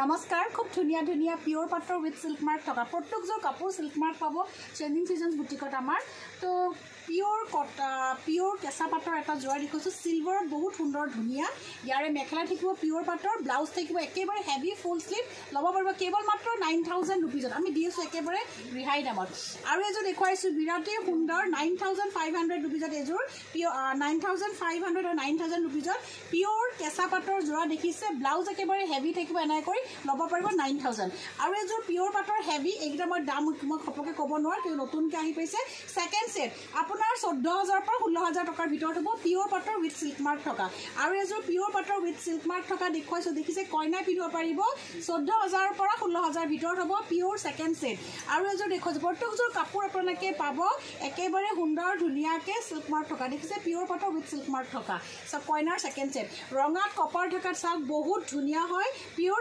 নমস্কাৰ খুব ধুনিয়া ধুনিয়া পিওৰ পাটৰ উইথ সিল্ক মাৰ্ক থকা প্ৰত্যেকযোৰ কাপোৰ সিল্ক মাৰ্ক পাব ট্ৰেন্ডিং সিজনস বুটিকত আমাৰ তো পিওৰ কটা পিওৰ কেঁচা পাটৰ এটা জোৰা দেখিছো সিলভাৰত বহুত সুন্দৰ ধুনিয়া ইয়াৰে মেখেলা থাকিব পিওৰ পাটৰ ব্লাউজ থাকিব একেবাৰে হেভি ফুল স্লিভ ল'ব পাৰিব কেৱল মাত্ৰ 9000 रुपीजত আমি দিছো একেবাৰে ৰিহাই দামত আৰু এযোৰ দেখুৱাইছো বিৰাটেই সুন্দৰ 9500 रुपीजত এযোৰ 9500 আৰু 9000 रुपीजত পিওৰ কেঁচা পাটৰ জোৰা দেখিছে ব্লাউজ একেবাৰে হেভি থাকিব এনাই কৰি ল'ব পাৰিব 9000 আৰু এযোৰ পিওৰ পাটৰ হেভি এইটা মই দাম মই খপকে ক'ব নোৱাৰো কিয় নতুনকৈ আহি পাইছে সেকেন্ড সেট আপোনাৰ 14000 পৰা 16000 টকাৰ ভিতৰত হ'ব পিওৰ পাটৰ উইথ সিল্ক মাৰ্ক থকা আৰু এযোৰ পিওৰ পাটৰ উইথ সিল্ক মাৰ্ক থকা দেখুৱাইছো দেখিছে কইনা পিন্ধিব পাৰিব 14000 পৰা 16000 ভিতৰত হ'ব পিওৰ সেকেন্ড সেট আৰু এযোৰ দেখুৱাইছো প্ৰত্যেকযোৰ কাপোৰ আপোনালোকে পাব একেবাৰে সুন্দৰ ধুনিয়াকে সিল্ক মাৰ্ক থকা দেখিছে পিওৰ পাটৰ উইথ সিল্ক মাৰ্ক থকা সব কইনাৰ সেকেন্ড সেট ৰঙাত কপাৰ থকা চাওক বহুত ধুনিয়া হয় পিওৰ